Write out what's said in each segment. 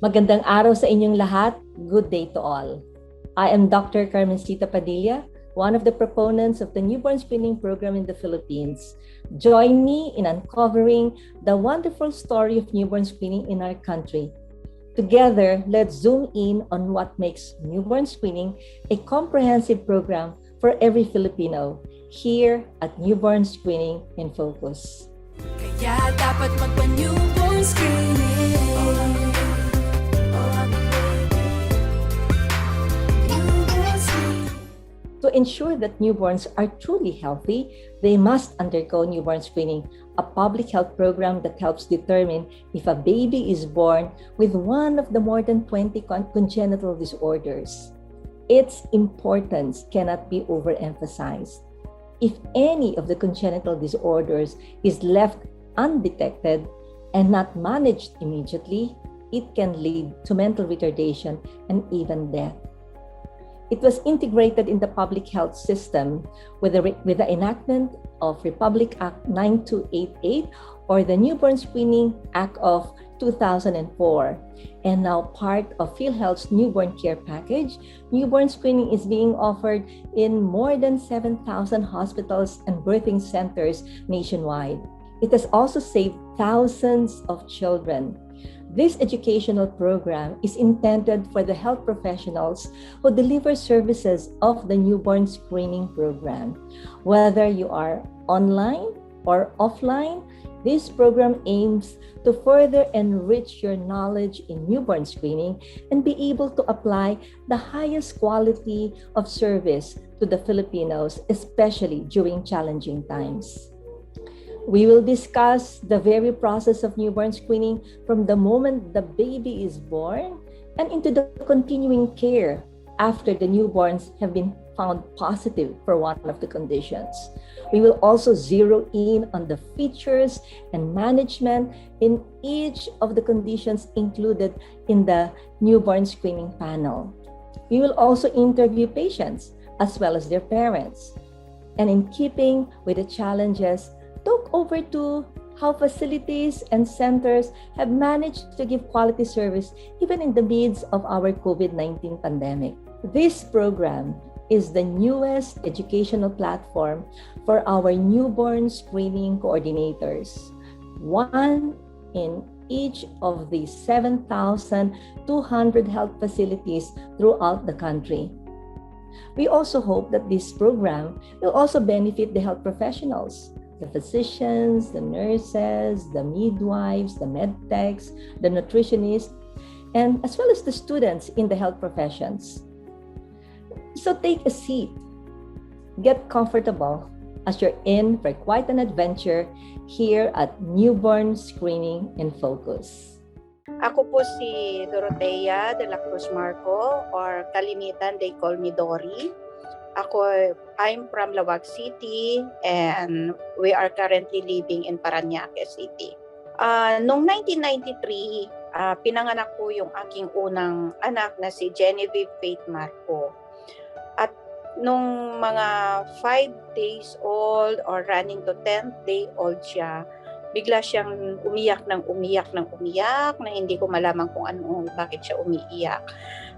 Magandang araw sa inyong lahat. Good day to all. I am Dr. Carmencita Padilla, one of the proponents of the newborn screening program in the Philippines. Join me in uncovering the wonderful story of newborn screening in our country. Together, let's zoom in on what makes newborn screening a comprehensive program for every Filipino here at Newborn Screening in Focus. Kaya dapat magpa-newborn screening. To ensure that newborns are truly healthy, they must undergo newborn screening, a public health program that helps determine if a baby is born with one of the more than 20 congenital disorders. Its importance cannot be overemphasized. If any of the congenital disorders is left undetected and not managed immediately, it can lead to mental retardation and even death. It was integrated in the public health system with the enactment of Republic Act 9288 or the Newborn Screening Act of 2004. And now part of PhilHealth's newborn care package, newborn screening is being offered in more than 7,000 hospitals and birthing centers nationwide. It has also saved thousands of children. This educational program is intended for the health professionals who deliver services of the newborn screening program. Whether you are online or offline, this program aims to further enrich your knowledge in newborn screening and be able to apply the highest quality of service to the Filipinos, especially during challenging times. We will discuss the very process of newborn screening from the moment the baby is born and into the continuing care after the newborns have been found positive for one of the conditions. We will also zero in on the features and management in each of the conditions included in the newborn screening panel. We will also interview patients as well as their parents. And in keeping with the challenges, talk over to how facilities and centers have managed to give quality service even in the midst of our COVID-19 pandemic. This program is the newest educational platform for our newborn screening coordinators, one in each of the 7,200 health facilities throughout the country. We also hope that this program will also benefit the health professionals, the physicians, the nurses, the midwives, the medtechs, the nutritionists, and as well as the students in the health professions. So take a seat, get comfortable as you're in for quite an adventure here at Newborn Screening in Focus. Ako po si Dorotea de la Cruz Marco, or kalimitan they call me Dory. I'm from Lawag City and we are currently living in Parañaque City. Noong 1993, pinanganak po yung aking unang anak na si Genevieve Faith Marco. At nung mga 5 days old or running to 10th day old siya, bigla siyang umiyak na hindi ko malaman kung bakit siya umiiyak.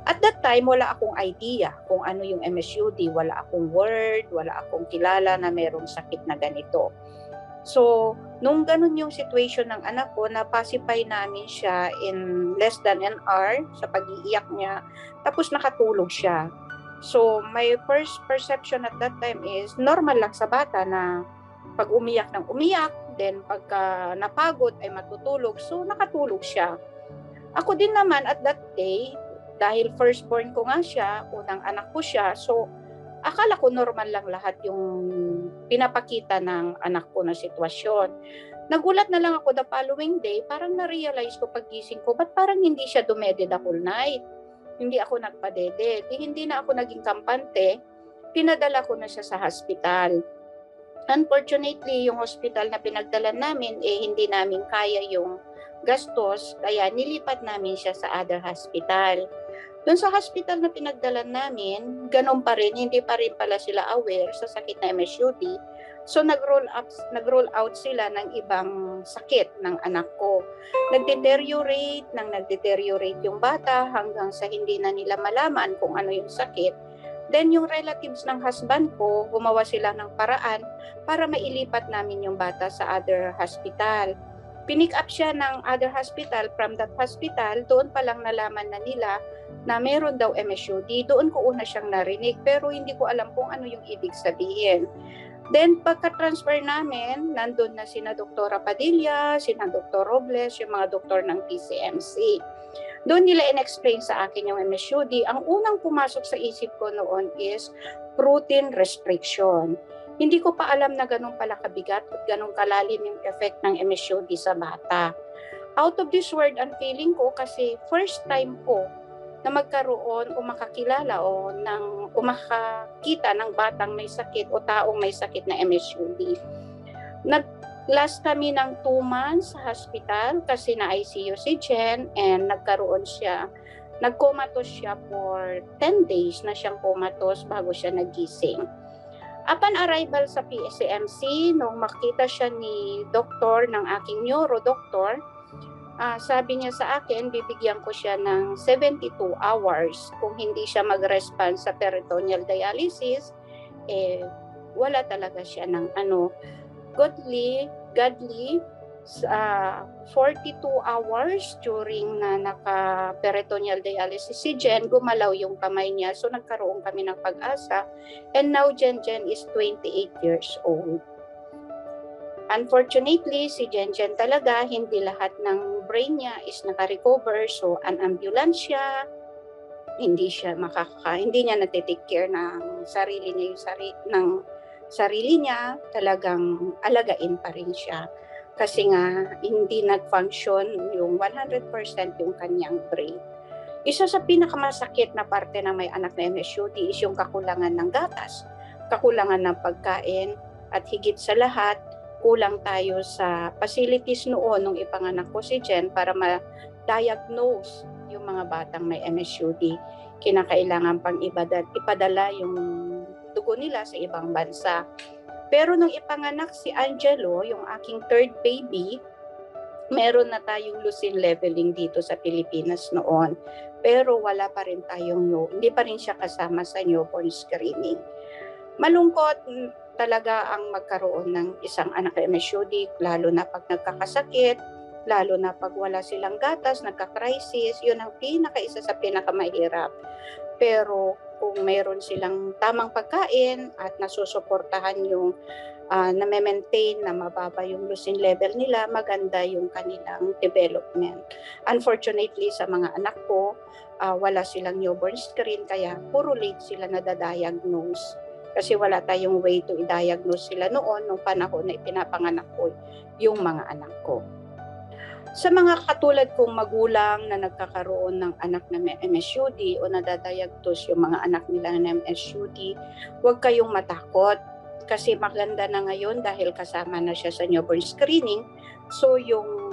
At that time, wala akong idea kung ano yung MSUD, wala akong word, wala akong kilala na mayroong sakit na ganito. So, nung ganun yung situation ng anak ko, napacify namin siya in less than an hour sa pag-iiyak niya, tapos nakatulog siya. So, my first perception at that time is normal lang sa bata na pag umiyak ng umiyak, then pagka napagod ay matutulog, so nakatulog siya. Ako din naman at that day, dahil firstborn ko nga siya, unang anak ko siya, so akala ko normal lang lahat yung pinapakita ng anak ko na sitwasyon. Nagulat na lang ako the following day, parang na-realize ko paggising ko, ba't parang hindi siya dumede the whole night? Hindi ako nagpadede. Hindi na ako naging kampante, pinadala ko na siya sa hospital. Unfortunately, yung hospital na pinagdala namin, hindi namin kaya yung gastos, kaya nilipat namin siya sa other hospital. Doon sa hospital na pinagdala namin, ganun pa rin, hindi pa rin pala sila aware sa sakit na MSUD. So nag-roll out sila ng ibang sakit ng anak ko. Nagdeteriorate yung bata hanggang sa hindi na nila malaman kung ano yung sakit. Then yung relatives ng husband ko, gumawa sila ng paraan para mailipat namin yung bata sa other hospital. Pinick up siya ng other hospital, from that hospital, doon pa lang nalaman na nila na meron daw MSUD. Doon ko una siyang narinig, pero hindi ko alam kung ano yung ibig sabihin. Then pagka-transfer namin, nandun na sina Doktora Padilla, sina Dr. Robles, yung mga doktor ng PCMC. Doon nila in-explain sa akin yung MSUD. Ang unang pumasok sa isip ko noon is protein restriction. Hindi ko pa alam na ganun pala kabigat at ganun kalalim yung effect ng MSUD sa bata. Out of this word ang feeling ko kasi first time ko na magkaroon o makakilala o makakita ng batang may sakit o taong may sakit na MSUD. Nag-last kami ng 2 months sa hospital kasi na-ICU si Jen and nag-comatose siya for 10 days na siyang comatose bago siya nagising. Upon arrival sa PCMC, nung makita siya ni doktor ng aking neuro-doktor, sabi niya sa akin, bibigyan ko siya ng 72 hours. Kung hindi siya mag-respond sa peritoneal dialysis, wala talaga siya ng godly, 42 hours during na naka-peritoneal dialysis si Jen, gumalaw yung kamay niya. So nagkaroon kami ng pag-asa. And now Jen is 28 years old. Unfortunately, si Jen talaga, hindi lahat ng brain niya is naka-recover. So, un-ambulance siya. Hindi niya natitake care ng sarili niya. Talagang alagain pa rin siya. Kasi nga, hindi nag-function yung 100% yung kanyang brain. Isa sa pinakamasakit na parte ng may anak na MSUD is yung kakulangan ng gatas, kakulangan ng pagkain, at higit sa lahat, kulang tayo sa facilities noon nung ipanganak ko si Jen para ma-diagnose yung mga batang may MSUD. Kinakailangan pang ipadala yung dugo nila sa ibang bansa. Pero nung ipanganak si Angelo, yung aking third baby, meron na tayong leucine leveling dito sa Pilipinas noon. Pero wala pa rin hindi pa rin siya kasama sa newborn screening. Malungkot talaga ang magkaroon ng isang anak na MSUD, lalo na pag nagkakasakit, lalo na pag wala silang gatas, nagka-crisis, yun ang isa sa pinakamahirap. Pero kung mayroon silang tamang pagkain at nasusuportahan yung na-maintain na mababa yung leucine level nila, maganda yung kanilang development. Unfortunately, sa mga anak ko, wala silang newborn screen, kaya puro late sila nadadiagnose. Kasi wala tayong way to i-diagnose sila noon, nung panahon na ipinapanganak ko yung mga anak ko. Sa mga katulad kong magulang na nagkakaroon ng anak na may MSUD o nadadiagnose yung mga anak nila na MSUD, huwag kayong matakot. Kasi maganda na ngayon dahil kasama na siya sa newborn screening. So yung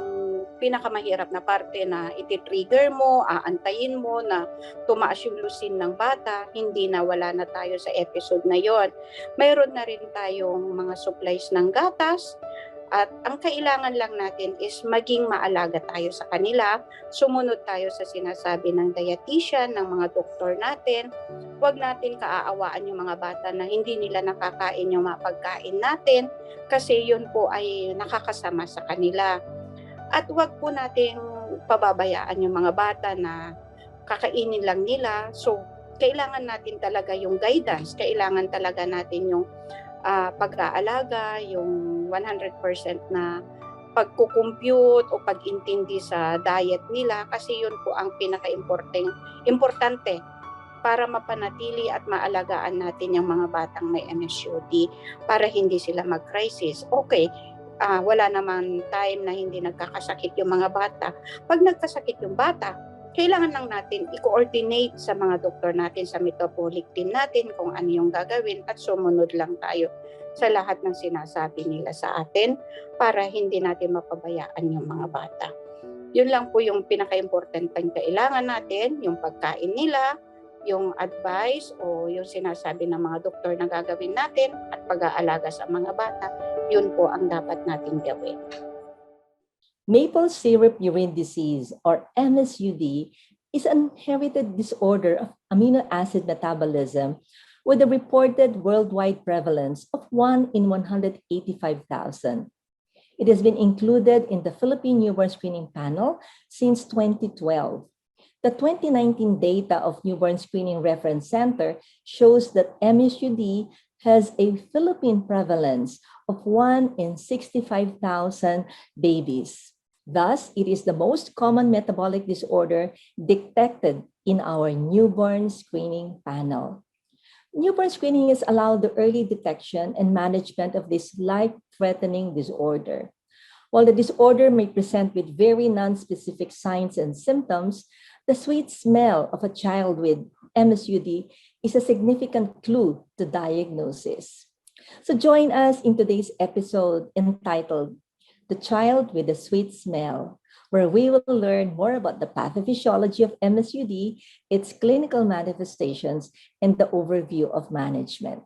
pinakamahirap na parte na iti-trigger mo, aantayin mo na tumaas yung leucine ng bata, hindi na, wala na tayo sa episode na yon. Mayroon na rin tayong mga supplies ng gatas. At ang kailangan lang natin is maging maalaga tayo sa kanila, sumunod tayo sa sinasabi ng dietitian, ng mga doktor natin. Huwag natin kaaawaan yung mga bata na hindi nila nakakain yung mga pagkain natin kasi yun po ay nakakasama sa kanila. At huwag po natin pababayaan yung mga bata na kakainin lang nila. So, kailangan natin talaga yung guidance, kailangan talaga natin yung pag-aalaga, yung 100% na pagkukompute o pag-intindi sa diet nila kasi yun po ang pinaka-importante para mapanatili at maalagaan natin yung mga batang may MSUD para hindi sila mag-crisis. Okay, wala naman time na hindi nagkakasakit yung mga bata. Pag nagkasakit yung bata, kailangan lang natin i-coordinate sa mga doktor natin, sa metabolic team natin kung ano yung gagawin at sumunod lang tayo sa lahat ng sinasabi nila sa atin para hindi natin mapabayaan yung mga bata. Yun lang po yung pinaka-importante kailangan natin, yung pagkain nila, yung advice o yung sinasabi ng mga doktor na gagawin natin at pag-aalaga sa mga bata, yun po ang dapat nating gawin. Maple syrup urine disease, or MSUD, is an inherited disorder of amino acid metabolism with a reported worldwide prevalence of 1 in 185,000. It has been included in the Philippine Newborn Screening Panel since 2012. The 2019 data of Newborn Screening Reference Center shows that MSUD has a Philippine prevalence of 1 in 65,000 babies. Thus, it is the most common metabolic disorder detected in our newborn screening panel. Newborn screening has allowed the early detection and management of this life-threatening disorder. While the disorder may present with very non-specific signs and symptoms, the sweet smell of a child with MSUD is a significant clue to diagnosis. So join us in today's episode entitled The Child with a Sweet Smell, where we will learn more about the pathophysiology of MSUD, its clinical manifestations, and the overview of management.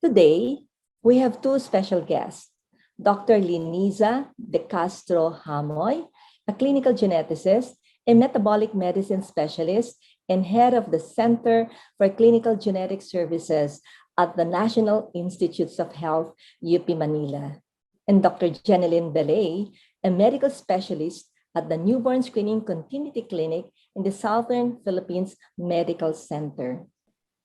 Today, we have two special guests, Dr. Liniza De Castro Hamoy, a clinical geneticist, a metabolic medicine specialist, and head of the Center for Clinical Genetic Services at the National Institutes of Health, UP Manila, and Dr. Jeneline Belay, a medical specialist at the Newborn Screening Continuity Clinic in the Southern Philippines Medical Center.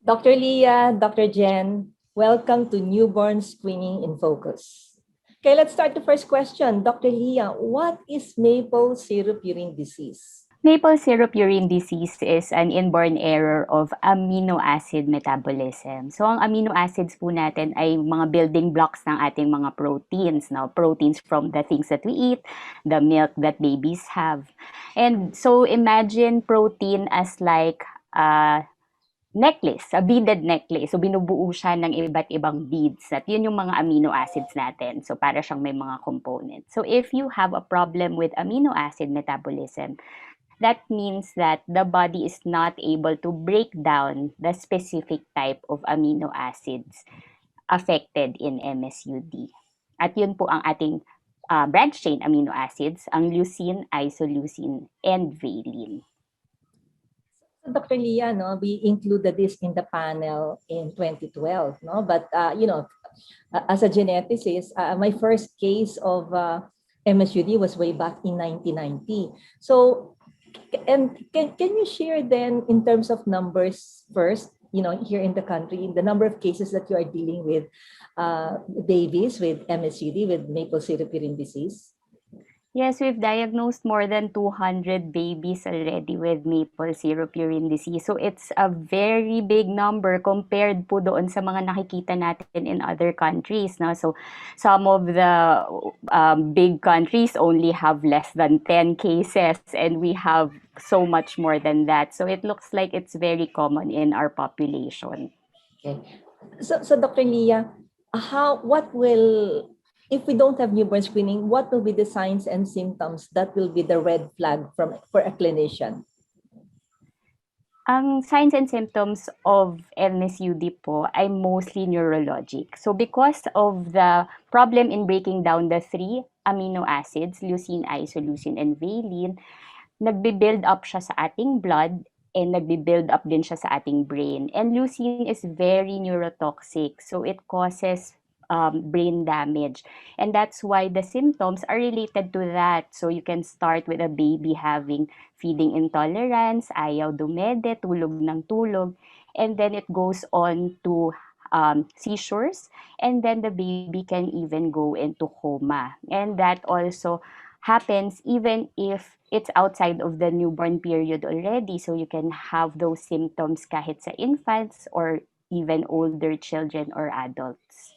Dr. Leah, Dr. Jen, welcome to Newborn Screening in Focus. Okay, let's start the first question. Dr. Leah, what is maple syrup urine disease? Maple syrup urine disease is an inborn error of amino acid metabolism. So, ang amino acids po natin ay mga building blocks ng ating mga proteins. No? Proteins from the things that we eat, the milk that babies have. And so, imagine protein as like necklace, a beaded necklace. So, binubuo siya ng iba't ibang beads. At yun yung mga amino acids natin. So, para siyang may mga components. So, if you have a problem with amino acid metabolism, that means that the body is not able to break down the specific type of amino acids affected in MSUD. At yun po ang ating branch chain amino acids, ang leucine, isoleucine, and valine. So, Dr. Leah, no, we included this in the panel in 2012, no? But as a geneticist, my first case of MSUD was way back in 1990. So, and can you share then in terms of numbers first, here in the country, the number of cases that you are dealing with babies with MSUD, with maple syrup urine disease? Yes, we've diagnosed more than 200 babies already with maple syrup urine disease. So it's a very big number compared po doon sa mga nakikita natin in other countries. No? So some of the big countries only have less than 10 cases and we have so much more than that. So it looks like it's very common in our population. Okay. So Dr. Leah, if we don't have newborn screening, what will be the signs and symptoms that will be the red flag for a clinician? Ang signs and symptoms of MSUD po ay mostly neurologic. So because of the problem in breaking down the three amino acids, leucine, isoleucine, and valine, nagbe-build up siya sa ating blood and nagbe-build up din siya sa ating brain. And leucine is very neurotoxic, so it causes brain damage. And that's why the symptoms are related to that. So you can start with a baby having feeding intolerance, ayaw dumede, tulog ng tulog, and then it goes on to seizures, and then the baby can even go into coma. And that also happens even if it's outside of the newborn period already. So you can have those symptoms kahit sa infants or even older children or adults.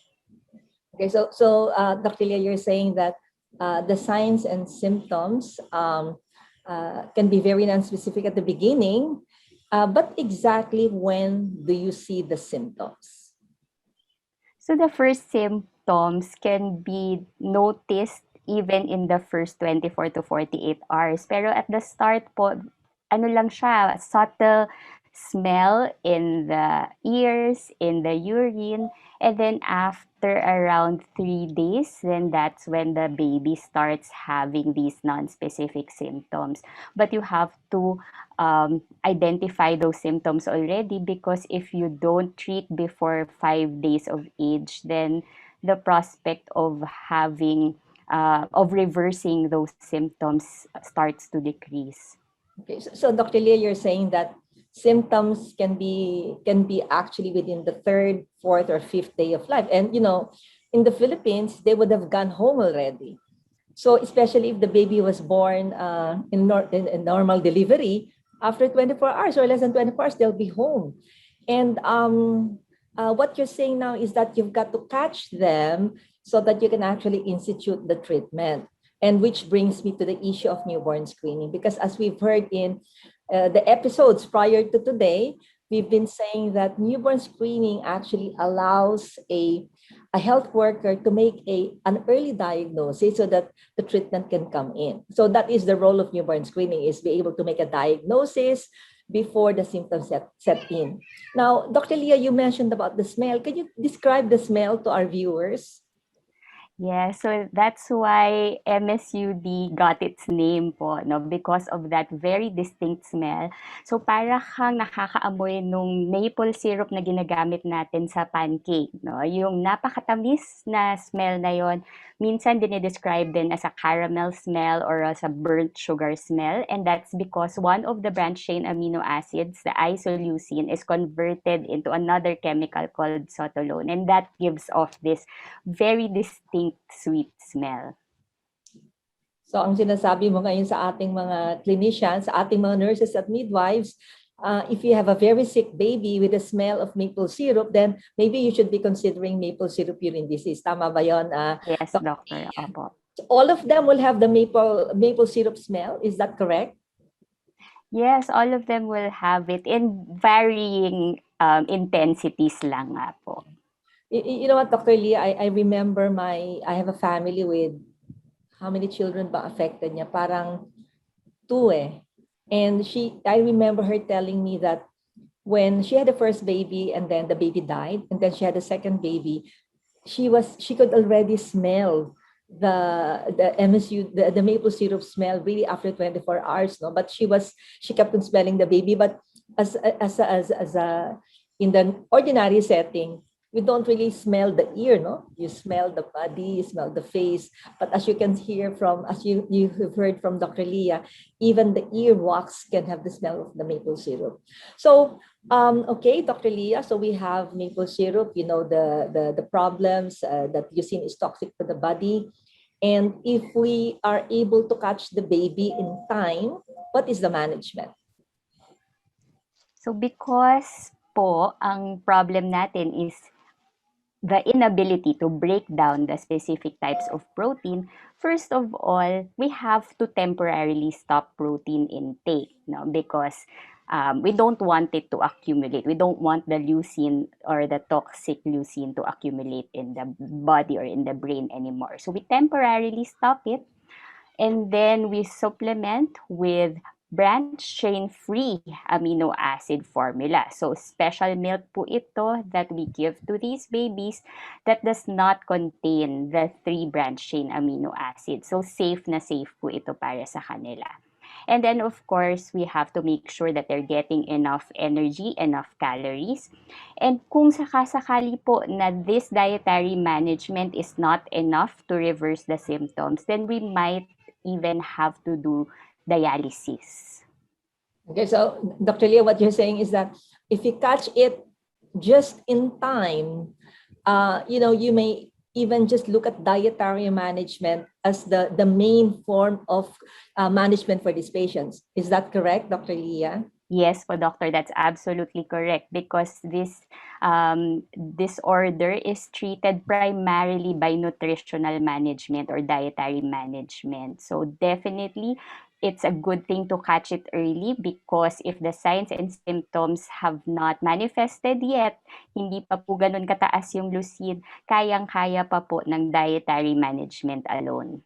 Okay, so Dr. Leah, you're saying that the signs and symptoms can be very non-specific at the beginning, but exactly when do you see the symptoms? So the first symptoms can be noticed even in the first 24 to 48 hours. Pero at the start po, ano lang siya, subtle smell in the ears, in the urine, and then after around 3 days, then that's when the baby starts having these non-specific symptoms. But you have to identify those symptoms already, because if you don't treat before 5 days of age, then the prospect of having of reversing those symptoms starts to decrease. Okay, so Dr. Leah, you're saying that symptoms can be actually within the third, fourth, or fifth day of life, and in the Philippines, they would have gone home already. So especially if the baby was born in normal delivery, after 24 hours or less than 24 hours, they'll be home. And what you're saying now is that you've got to catch them so that you can actually institute the treatment. And which brings me to the issue of newborn screening, because as we've heard in the episodes prior to today, we've been saying that newborn screening actually allows a health worker to make an early diagnosis so that the treatment can come in. So that is the role of newborn screening, is be able to make a diagnosis before the symptoms set in. Now, Dr. Leah, you mentioned about the smell. Can you describe the smell to our viewers? Yeah, so that's why MSUD got its name po, no, because of that very distinct smell. So para kang nakakaamoy nung maple syrup na ginagamit natin sa pancake, no? Yung napakatamis na smell na yon, minsan dinidescribe din as a caramel smell or as a burnt sugar smell, and that's because one of the branched chain amino acids, the isoleucine, is converted into another chemical called sotolone, and that gives off this very distinct sweet smell. So ang sinasabi mo ngayon sa ating mga clinicians, sa ating mga nurses at midwives, if you have a very sick baby with the smell of maple syrup, then maybe you should be considering maple syrup urine disease. Tama ba yun? Yes, doctor. Opo. All of them will have the maple syrup smell. Is that correct? Yes, all of them will have it in varying intensities lang nga po. You know what, Dr. Lee, I remember I have a family with, how many children ba affected niya? Parang 2 eh. And I remember her telling me that when she had the first baby and then the baby died, and then she had the second baby, she could already smell the MSU, the maple syrup smell really after 24 hours, no? But she kept on smelling the baby. But as a in the ordinary setting, we don't really smell the ear, no? You smell the body, you smell the face. But as you can hear as you have heard from Dr. Leah, even the ear wax can have the smell of the maple syrup. So, okay, Dr. Leah, so we have maple syrup, the problems that leucine is toxic to the body. And if we are able to catch the baby in time, what is the management? So because po, ang problem natin is the inability to break down the specific types of protein, first of all, we have to temporarily stop protein intake, no? Because we don't want it to accumulate. We don't want the leucine or the toxic leucine to accumulate in the body or in the brain anymore. So we temporarily stop it, and then we supplement with branched chain free amino acid formula. So special milk po ito that we give to these babies that does not contain the 3 branched chain amino acids. So safe na safe po ito para sa kanila. And then of course, we have to make sure that they're getting enough energy, enough calories. And kung sakasakali po na this dietary management is not enough to reverse the symptoms, then we might even have to do dialysis. Okay, so Dr. Leah, what you're saying is that if you catch it just in time, you may even just look at dietary management as the main form of management for these patients. Is that correct, Dr. Leah? Yes po, doctor, that's absolutely correct, because this disorder is treated primarily by nutritional management or dietary management. So definitely, it's a good thing to catch it early, because if the signs and symptoms have not manifested yet, hindi pa po ganun kataas yung leucine, kayang-kaya pa po ng dietary management alone.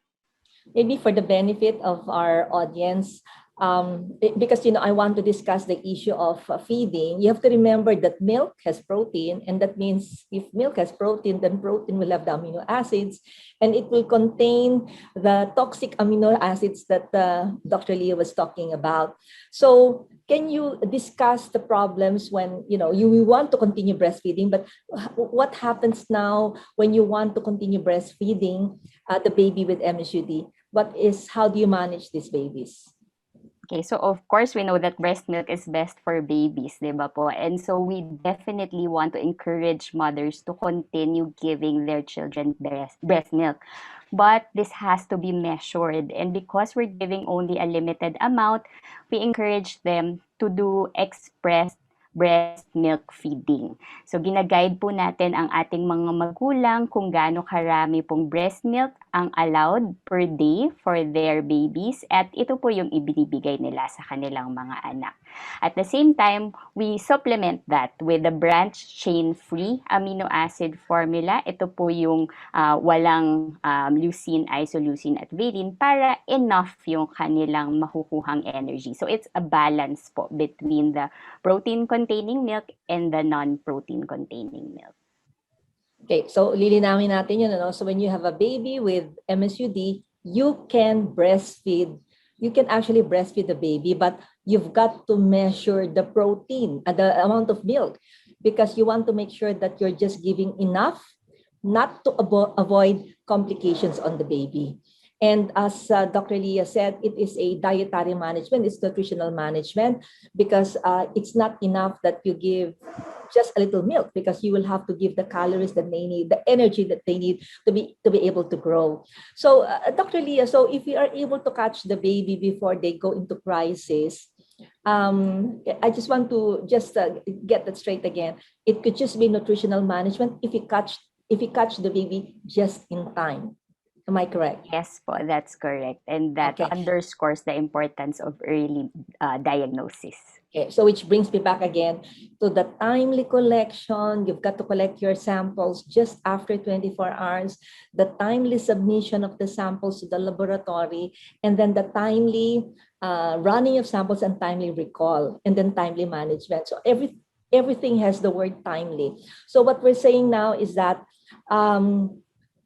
Maybe for the benefit of our audience, because I want to discuss the issue of feeding. You have to remember that milk has protein, and that means if milk has protein, then protein will have the amino acids, and it will contain the toxic amino acids that Dr. Leah was talking about. So can you discuss the problems when you want to continue breastfeeding, but what happens now when you want to continue breastfeeding the baby with MSUD? How do you manage these babies? Okay, so of course we know that breast milk is best for babies, di ba po? And so we definitely want to encourage mothers to continue giving their children breast milk. But this has to be measured. And because we're giving only a limited amount, we encourage them to do express breast milk feeding. So ginaguide po natin ang ating mga magulang kung gaano karami pong breast milk ang allowed per day for their babies at ito po yung ibinibigay nila sa kanilang mga anak. At the same time, we supplement that with the branch chain-free amino acid formula. Ito po yung walang leucine, isoleucine at valine para enough yung kanilang makukuhang energy. So it's a balance po between the protein-containing milk and the non-protein containing milk. Okay, so lilinawin natin yun. So when you have a baby with MSUD, you can breastfeed. You can actually breastfeed the baby, but you've got to measure the protein, the amount of milk, because you want to make sure that you're just giving enough, not to avoid complications on the baby. And as Dr. Leah said, it is a dietary management, it's nutritional management, because it's not enough that you give just a little milk, because you will have to give the calories that they need, the energy that they need to be able to grow. So Dr. Leah, so if you are able to catch the baby before they go into crisis, I just want to get that straight again. It could just be nutritional management if you catch the baby just in time. Am I correct? Yes po, that's correct. And that Okay. underscores the importance of early diagnosis. Okay, so which brings me back again to the timely collection. You've got to collect your samples just after 24 hours, the timely submission of the samples to the laboratory, and then the timely running of samples and timely recall, and then timely management. So everything has the word timely. So what we're saying now is that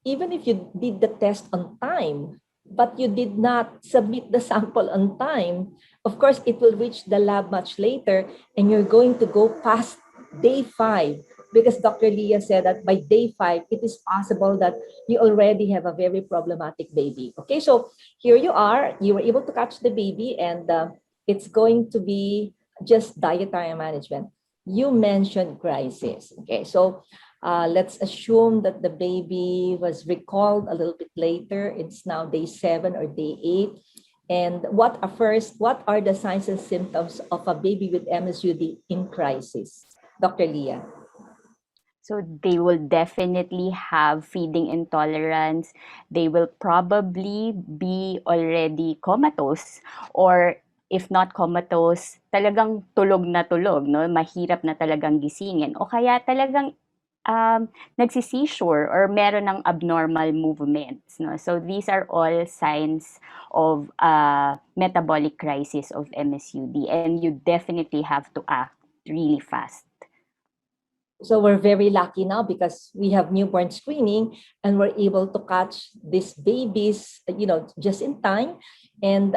even if you did the test on time, but you did not submit the sample on time, of course, it will reach the lab much later, and you're going to go past day 5, because Dr. Leah said that by day 5, it is possible that you already have a very problematic baby. Okay, so here you are, you were able to catch the baby, and it's going to be just dietary management. You mentioned crisis. Okay, so let's assume that the baby was recalled a little bit later. It's now day 7 or day 8. And what are the signs and symptoms of a baby with MSUD in crisis? Dr. Leah. So they will definitely have feeding intolerance. They will probably be already comatose, or if not comatose, talagang tulog na tulog, no? Mahirap na talagang gisingin. O kaya talagang nagsi-seizure or meron ng abnormal movements. No? So these are all signs of metabolic crisis of MSUD, and you definitely have to act really fast. So we're very lucky now because we have newborn screening, and we're able to catch these babies, just in time, and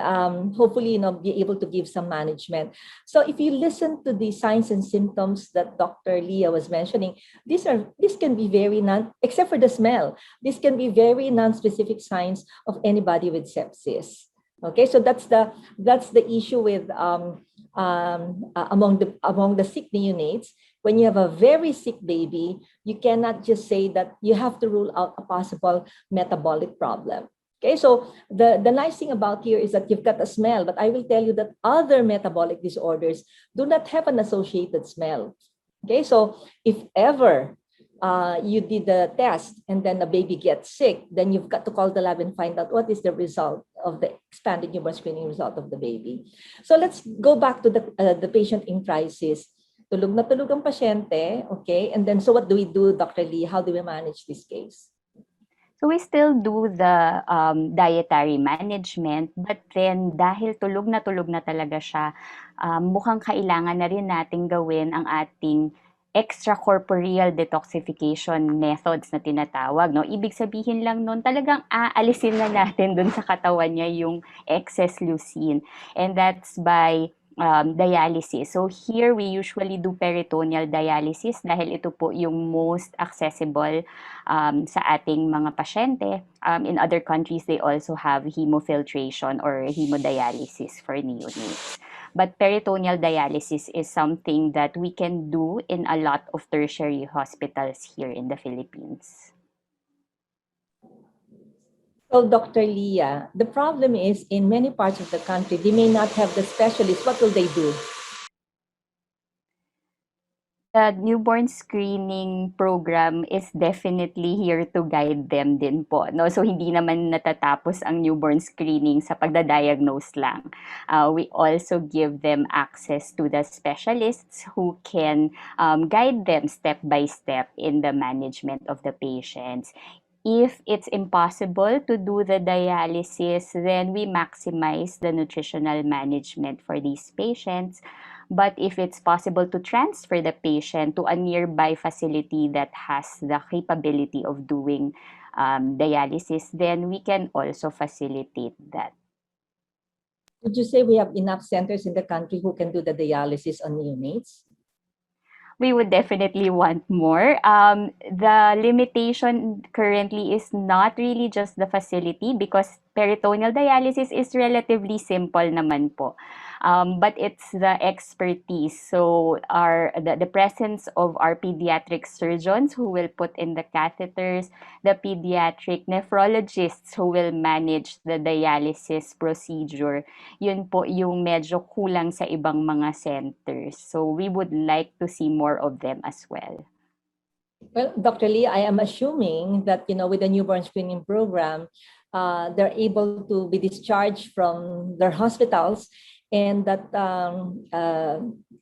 hopefully, be able to give some management. So if you listen to the signs and symptoms that Dr. Leah was mentioning, this can be very except for the smell, this can be very non-specific signs of anybody with sepsis. Okay, so that's the issue with among the sick neonates. When you have a very sick baby, you cannot just say that you have to rule out a possible metabolic problem. Okay, so the nice thing about here is that you've got a smell, but I will tell you that other metabolic disorders do not have an associated smell. Okay, so if ever you did the test and then the baby gets sick, then you've got to call the lab and find out what is the result of the expanded newborn screening result of the baby. So let's go back to the patient in crisis. Tulog na tulog ang pasyente, okay? And then, so what do we do, Dr. Lee? How do we manage this case? So we still do the dietary management, but then dahil tulog na talaga siya, mukhang kailangan na rin nating gawin ang ating extracorporeal detoxification methods na tinatawag, no? Ibig sabihin lang nun, talagang aalisin na natin dun sa katawan niya yung excess leucine. And that's by dialysis. So here we usually do peritoneal dialysis dahil ito po yung most accessible sa ating mga pasyente. In other countries, they also have hemofiltration or hemodialysis for neonates. But peritoneal dialysis is something that we can do in a lot of tertiary hospitals here in the Philippines. So, Dr. Leah, the problem is in many parts of the country, they may not have the specialists. What will they do? The newborn screening program is definitely here to guide them din po, no? So hindi naman natatapos ang newborn screening sa pagda-diagnose lang. We also give them access to the specialists who can guide them step by step in the management of the patients. If it's impossible to do the dialysis, then we maximize the nutritional management for these patients. But if it's possible to transfer the patient to a nearby facility that has the capability of doing dialysis, then we can also facilitate that. Would you say we have enough centers in the country who can do the dialysis on neonates? We would definitely want more. The limitation currently is not really just the facility because peritoneal dialysis is relatively simple naman po. But it's the expertise. So the presence of our pediatric surgeons who will put in the catheters, the pediatric nephrologists who will manage the dialysis procedure, yun po yung medyo kulang sa ibang mga centers. So we would like to see more of them as well. Well, Dr. Lee, I am assuming that, with the newborn screening program, they're able to be discharged from their hospitals and that,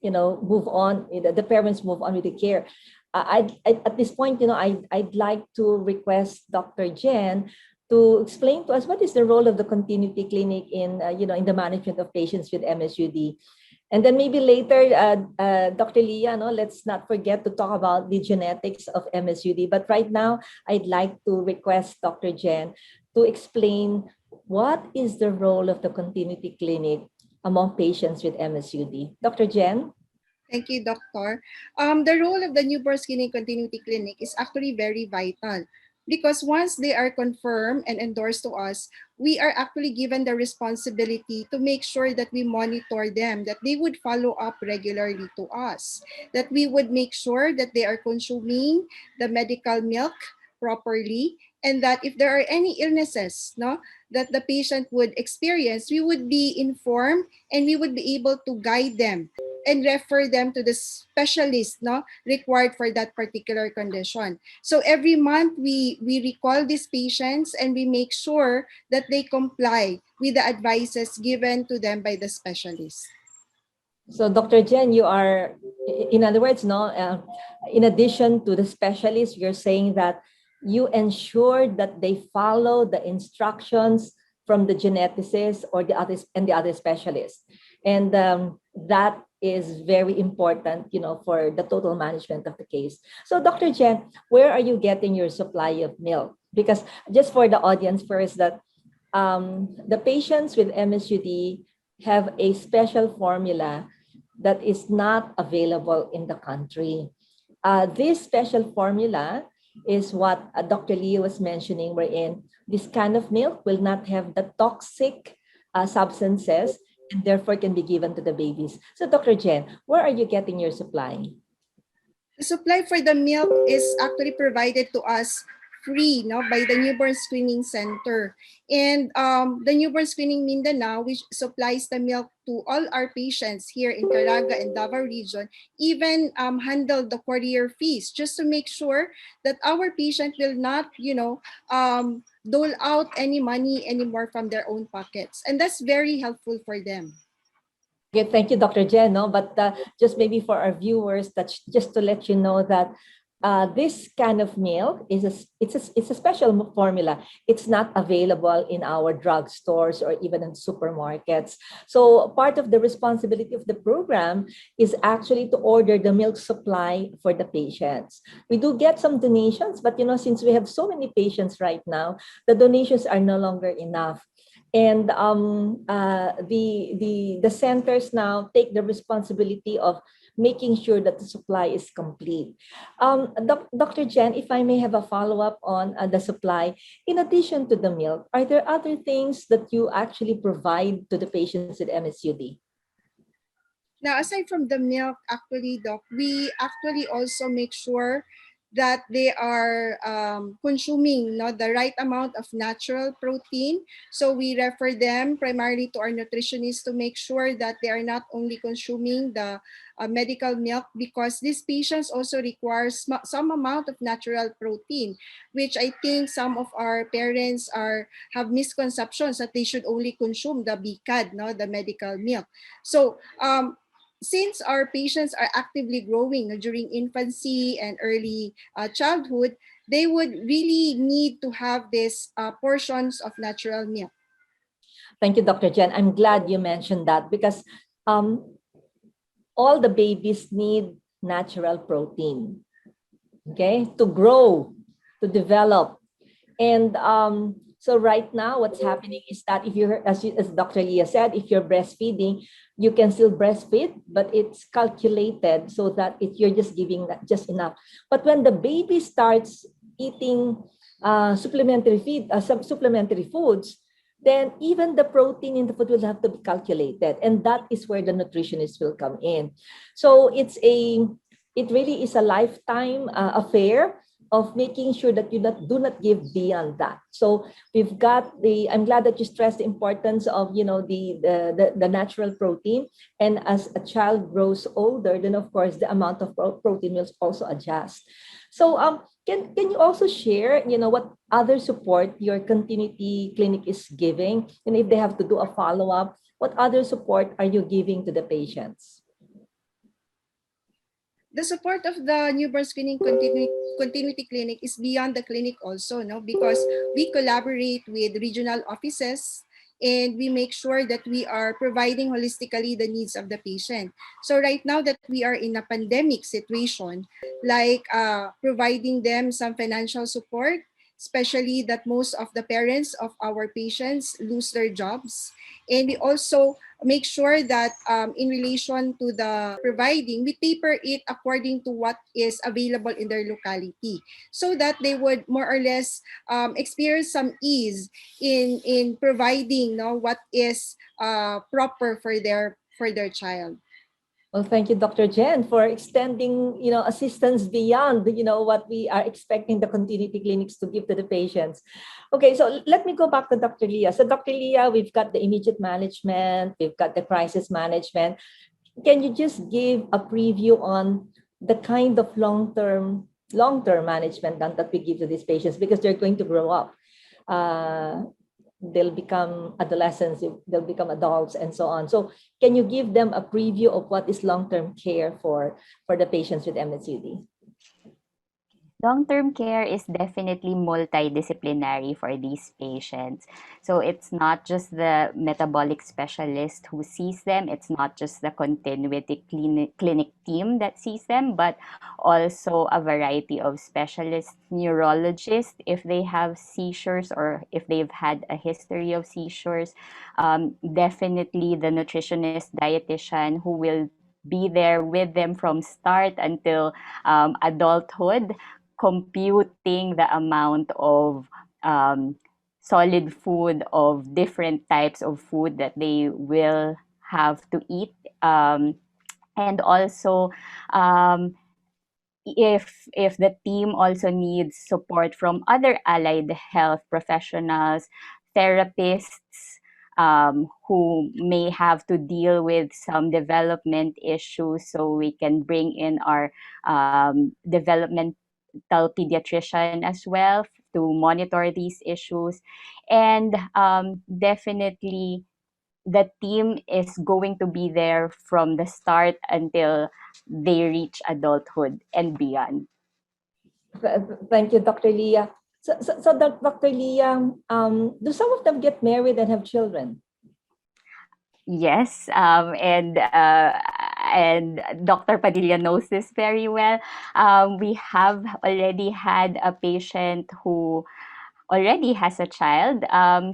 move on, the parents move on with the care. At this point, I'd like to request Dr. Jen to explain to us what is the role of the community clinic in the management of patients with MSUD. And then maybe later, Dr. Leah, let's not forget to talk about the genetics of MSUD. But right now, I'd like to request Dr. Jen to explain what is the role of the community clinic among patients with MSUD. Dr. Jen? Thank you, Doctor. The role of the newborn screening continuity clinic is actually very vital because once they are confirmed and endorsed to us, we are actually given the responsibility to make sure that we monitor them, that they would follow up regularly to us, that we would make sure that they are consuming the medical milk properly, and that if there are any illnesses that the patient would experience, we would be informed and we would be able to guide them and refer them to the specialist required for that particular condition. So every month we recall these patients and we make sure that they comply with the advices given to them by the specialist. So Dr. Jen, you are, in other words, in addition to the specialist, you're saying that you ensure that they follow the instructions from the geneticist or the other specialists. And that is very important, for the total management of the case. So Dr. Jen, where are you getting your supply of milk? Because just for the audience first, that the patients with MSUD have a special formula that is not available in the country. This special formula is what Dr. Lee was mentioning, wherein this kind of milk will not have the toxic substances and therefore can be given to the babies. So Dr. Jen, where are you getting your supply? The supply for the milk is actually provided to us free by the Newborn Screening Center. And the Newborn Screening Mindanao, which supplies the milk to all our patients here in Caraga and Davao region, even handle the courier fees just to make sure that our patient will not, dole out any money anymore from their own pockets. And that's very helpful for them. Okay, thank you, Dr. Jen. But just maybe for our viewers, that's just to let you know that this kind of milk is it's a special formula. It's not available in our drugstores or even in supermarkets. So part of the responsibility of the program is actually to order the milk supply for the patients. We do get some donations, but since we have so many patients right now, the donations are no longer enough. And the centers now take the responsibility of making sure that the supply is complete. Dr. Jen, if I may have a follow-up on the supply, in addition to the milk, are there other things that you actually provide to the patients at MSUD? Now, aside from the milk, actually, Doc, we actually also make sure that they are consuming the right amount of natural protein. So we refer them primarily to our nutritionist to make sure that they are not only consuming the medical milk, because these patients also require some amount of natural protein, which I think some of our parents have misconceptions that they should only consume the BCAD, the medical milk. So since our patients are actively growing during infancy and early childhood, they would really need to have these portions of natural milk. Thank you, Dr. Jen. I'm glad you mentioned that because all the babies need natural protein, okay, to grow, to develop. And so right now, what's happening is that if you're, as Dr. Leah said, if you're breastfeeding, you can still breastfeed, but it's calculated so that you're just giving that just enough. But when the baby starts eating supplementary foods, then even the protein in the food will have to be calculated, and that is where the nutritionist will come in. So it really is a lifetime affair of making sure that you do not give beyond that. So I'm glad that you stressed the importance of the natural protein, and as a child grows older, then of course the amount of protein will also adjust. So can you also share what other support your continuity clinic is giving, and if they have to do a follow-up, what other support are you giving to the patients? The support of the newborn screening continuity clinic is beyond the clinic also, because we collaborate with regional offices and we make sure that we are providing holistically the needs of the patient. So right now that we are in a pandemic situation, like providing them some financial support, especially that most of the parents of our patients lose their jobs. And we also make sure that in relation to the providing, we taper it according to what is available in their locality, so that they would more or less experience some ease in providing what is proper for their child. Well, thank you, Dr. Jen, for extending, assistance beyond, what we are expecting the continuity clinics to give to the patients. Okay, so let me go back to Dr. Leah. So, Dr. Leah, we've got the immediate management, we've got the crisis management. Can you just give a preview on the kind of long-term management that we give to these patients, because they're going to grow up? They'll become adolescents, they'll become adults, and so on. So can you give them a preview of what is long-term care for the patients with MSUD? Long-term care is definitely multidisciplinary for these patients. So it's not just the metabolic specialist who sees them, it's not just the continuity clinic team that sees them, but also a variety of specialists, neurologists, if they have seizures or if they've had a history of seizures, definitely the nutritionist, dietitian who will be there with them from start until adulthood, computing the amount of solid food, of different types of food that they will have to eat. And also, if the team also needs support from other allied health professionals, therapists, who may have to deal with some development issues, so we can bring in our developmental pediatrician as well to monitor these issues. And definitely the team is going to be there from the start until they reach adulthood and beyond. Thank you, Dr. Leah. Dr. Leah, do some of them get married and have children? Yes, and Dr. Padilla knows this very well. We have already had a patient who already has a child,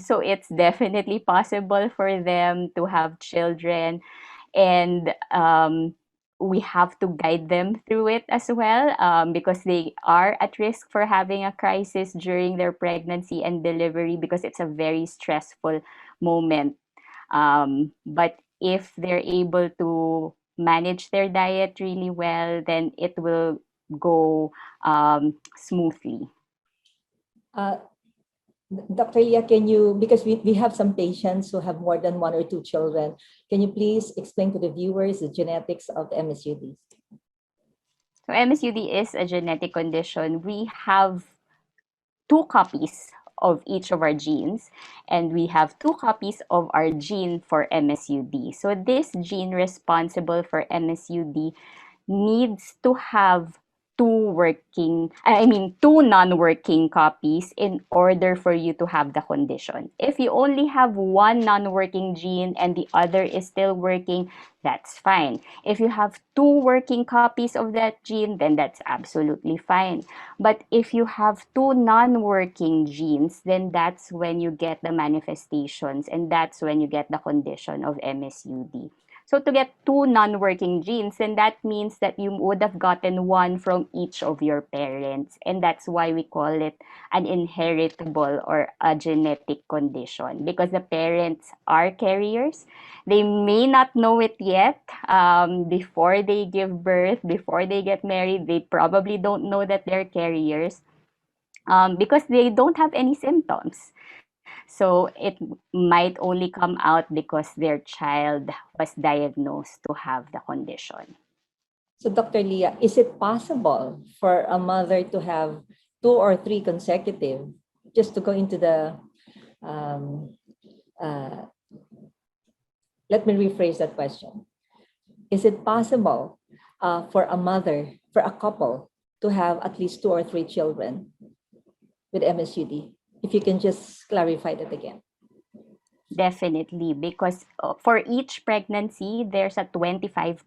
so it's definitely possible for them to have children, and we have to guide them through it as well, because they are at risk for having a crisis during their pregnancy and delivery because it's a very stressful moment. But if they're able to manage their diet really well, then it will go smoothly. Uh, Dr. Leah, can you, because we have some patients who have more than one or two children, can you please explain to the viewers the genetics of MSUD? So MSUD is a genetic condition. We have two copies of each of our genes, and we have two copies of our gene for MSUD. So this gene responsible for MSUD needs to have two non-working copies in order for you to have the condition. If you only have one non-working gene and the other is still working, that's fine. If you have two working copies of that gene, then that's absolutely fine. But if you have two non-working genes, then that's when you get the manifestations, and that's when you get the condition of MSUD. So to get two non-working genes, then that means that you would have gotten one from each of your parents. And that's why we call it an inheritable or a genetic condition, because the parents are carriers. They may not know it yet. Before they give birth, before they get married, they probably don't know that they're carriers, because they don't have any symptoms. So it might only come out because their child was diagnosed to have the condition. So, Dr. Leah, is it possible for a mother to have two or three consecutive, just to go into the, um, uh, let me rephrase that question. Is it possible for a mother, for a couple, to have at least two or three children with MSUD? If you can just clarify that again. Definitely, because for each pregnancy, there's a 25%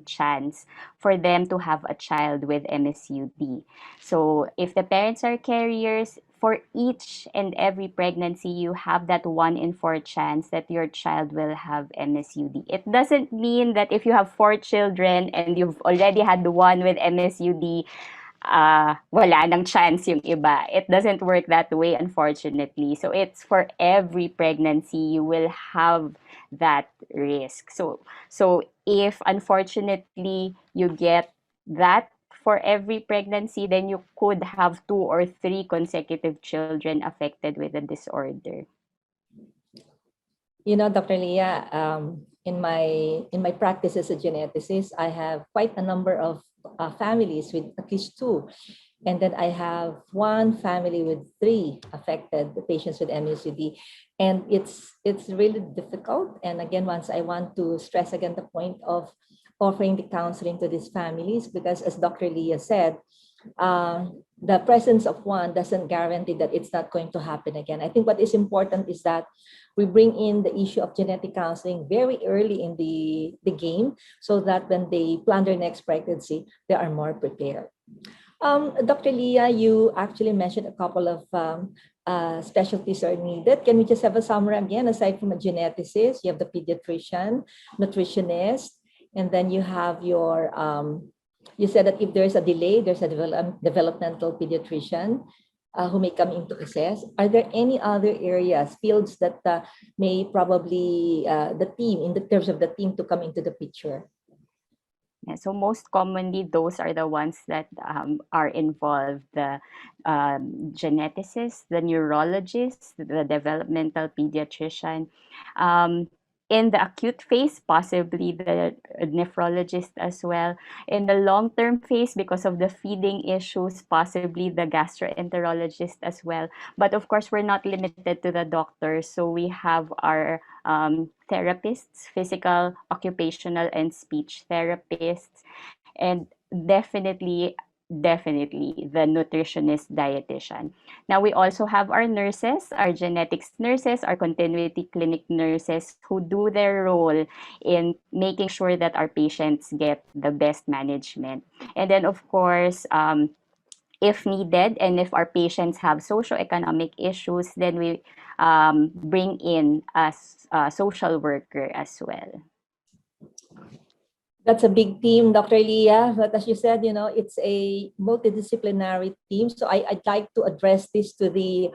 chance for them to have a child with MSUD. So if the parents are carriers, for each and every pregnancy, you have that 1 in 4 chance that your child will have MSUD. It doesn't mean that if you have 4 children and you've already had the one with MSUD, wala nang chance yung iba. It doesn't work that way, unfortunately. So it's for every pregnancy, you will have that risk. So if unfortunately you get that for every pregnancy, then you could have 2 or 3 consecutive children affected with the disorder. You know, Dr. Leah, in my practice as a geneticist, I have quite a number of families with at least two, and then I have one family with three affected patients with MUCD, and it's really difficult. And again, once I want to stress again the point of offering the counseling to these families, because as Dr. Leah said, the presence of one doesn't guarantee that it's not going to happen again. I think what is important is that we bring in the issue of genetic counseling very early in the game, so that when they plan their next pregnancy, they are more prepared. Dr. Leah, you actually mentioned a couple of specialties are needed. Can we just have a summary again? Aside from a geneticist, you have the pediatrician, nutritionist, and then you have your, you said that if there's a delay, there's a developmental pediatrician who may come in to assess. Are there any other areas, fields that may probably the team, in the terms of the team, to come into the picture? Yeah, so most commonly, those are the ones that are involved: the geneticist, the neurologist, the developmental pediatrician. Um, in the acute phase, possibly the nephrologist as well. In the long-term phase, because of the feeding issues, possibly the gastroenterologist as well. But of course, we're not limited to the doctors. So we have our therapists, physical, occupational, and speech therapists. And definitely, definitely the nutritionist dietitian. Now we also have our nurses, our genetics nurses, our continuity clinic nurses who do their role in making sure that our patients get the best management. And then of course, if needed and if our patients have socioeconomic issues, then we bring in a social worker as well. That's a big team, Dr. Leah. But as you said, it's a multidisciplinary team. So I'd like to address this to the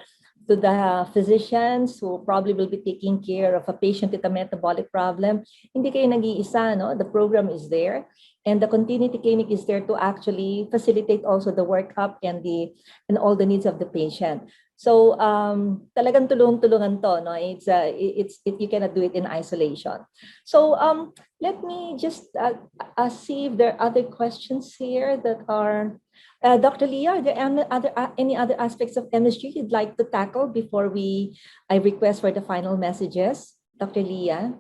physicians who probably will be taking care of a patient with a metabolic problem. Hindi kayo nag-iisa, no? The program is there. And the continuity clinic is there to actually facilitate also the workup and all the needs of the patient. So talagang tulong-tulungan to, no? You cannot do it in isolation. So let me just see if there are other questions here that are. Dr. Leah, are there any other aspects of MSG you'd like to tackle before I request for the final messages? Dr. Leah?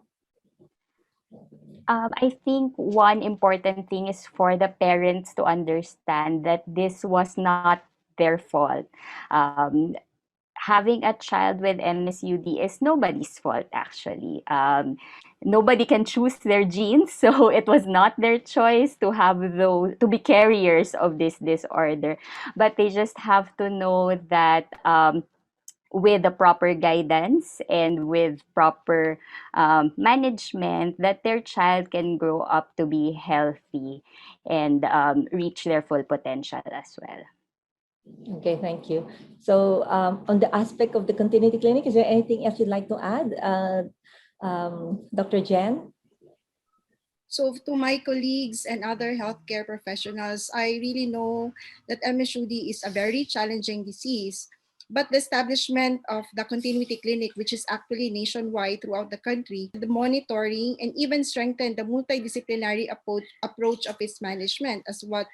I think one important thing is for the parents to understand that this was not their fault. Having a child with MSUD is nobody's fault, actually. Nobody can choose their genes, so it was not their choice to be carriers of this disorder. But they just have to know that with the proper guidance and with proper management, that their child can grow up to be healthy and reach their full potential as well. Okay, thank you. So on the aspect of the continuity clinic, is there anything else you'd like to add, Dr. Jen? So to my colleagues and other healthcare professionals, I really know that MSUD is a very challenging disease, but the establishment of the continuity clinic, which is actually nationwide throughout the country, the monitoring and even strengthen the multidisciplinary approach of its management, as what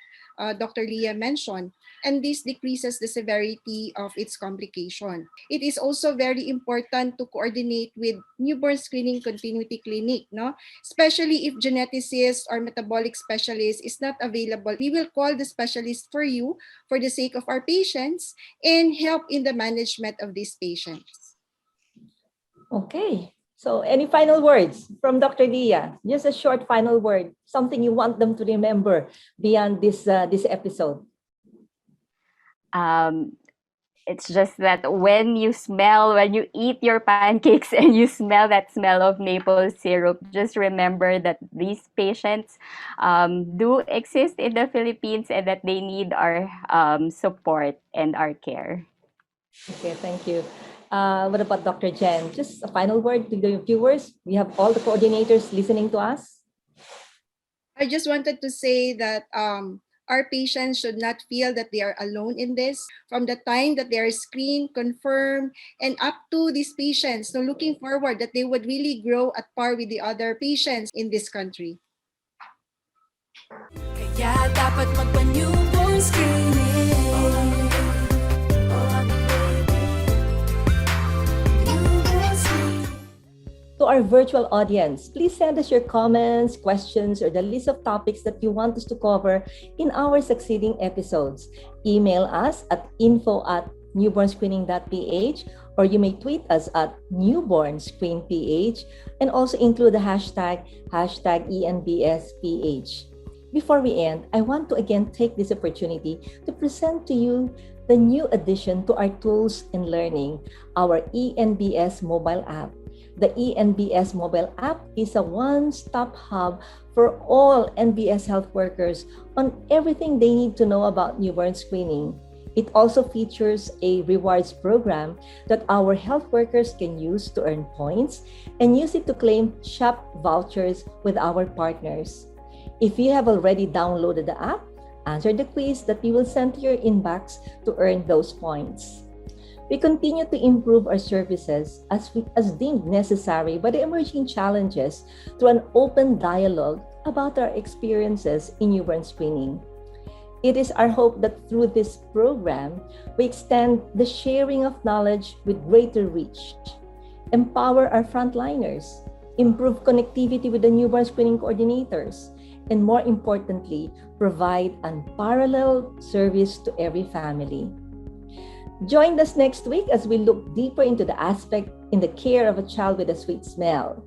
Dr. Leah mentioned, and this decreases the severity of its complication. It is also very important to coordinate with newborn screening continuity clinic, no? Especially if geneticist or metabolic specialist is not available. We will call the specialist for you for the sake of our patients and help in the management of these patients. Okay. So any final words from Dr. Leah? Just a short final word, something you want them to remember beyond this episode. It's just that when you eat your pancakes and you smell that smell of maple syrup, just remember that these patients do exist in the Philippines and that they need our support and our care. Okay, thank you. What about Dr. Jen? Just a final word to the viewers. We have all the coordinators listening to us. I just wanted to say that our patients should not feel that they are alone in this. From the time that they are screened, confirmed, and up to these patients, so looking forward that they would really grow at par with the other patients in this country. Kaya dapat magpa-newborn screening. Newborn screening. To our virtual audience, please send us your comments, questions, or the list of topics that you want us to cover in our succeeding episodes. Email us at info@newbornscreening.ph, or you may tweet us at newbornscreenph, and also include the hashtag #ENBSPH. Before we end, I want to again take this opportunity to present to you the new addition to our tools in learning, our ENBS mobile app. The ENBS mobile app is a one-stop hub for all NBS health workers on everything they need to know about newborn screening. It also features a rewards program that our health workers can use to earn points and use it to claim shop vouchers with our partners. If you have already downloaded the app, answer the quiz that we will send to your inbox to earn those points. We continue to improve our services as deemed necessary by the emerging challenges through an open dialogue about our experiences in newborn screening. It is our hope that through this program, we extend the sharing of knowledge with greater reach, empower our frontliners, improve connectivity with the newborn screening coordinators, and more importantly, provide unparalleled service to every family. Join us next week as we look deeper into the aspect in the care of a child with a sweet smell.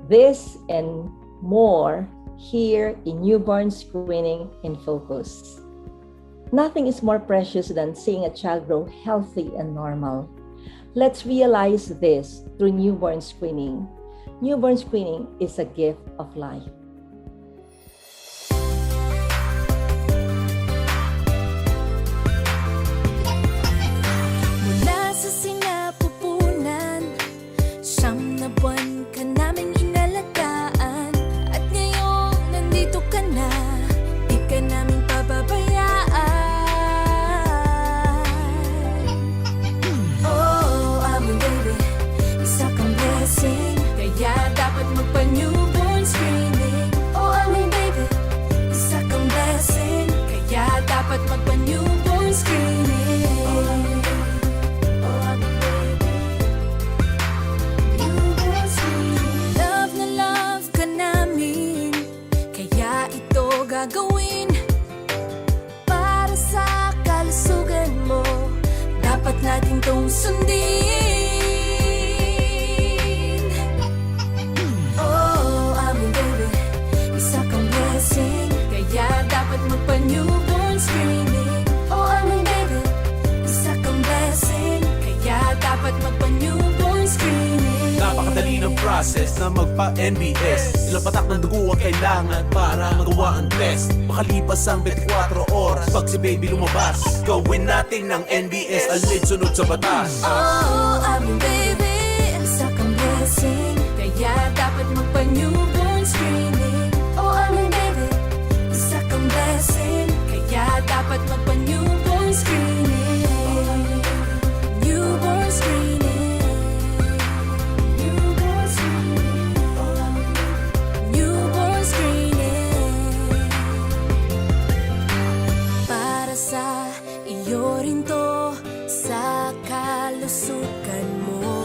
This and more here in Newborn Screening in Focus. Nothing is more precious than seeing a child grow healthy and normal. Let's realize this through newborn screening. Newborn screening is a gift of life. Mula sa sinapupunan, 9 na buwan ka naming inalagaan. At ngayon, nandito ka na, di ka namin pababayaan. Oh, aming baby, isa kang blessing, kaya dapat magpa-newborn screening. Oh, aming baby, isa kang blessing, kaya dapat magpa-newborn screening. Love na love ka namin, kaya ito gagawin. Para sa kalusugan mo, dapat natin tong sundin. Oh, aming baby, isa kang blessing, kaya dapat magpa-newborn screening. Oh, aming baby, isa kang blessing, kaya dapat magpa-newborn screening. Napakadali ng process na magpa-NBS. Ilang patak ng dugo ang kailangan para magawa ang test. Makalipas ang 24 oras pag si baby lumabas, gawin natin ng NBS, alin sunod sa batas. Oh, aming baby, isa kang blessing, kaya dapat magpa-newborn screening. Oh, aming baby, isa kang blessing, kaya dapat magpa-newborn screening. Newborn screening. Newborn screening. Newborn screening. Para sa iyo rin to, sa kalusugan mo.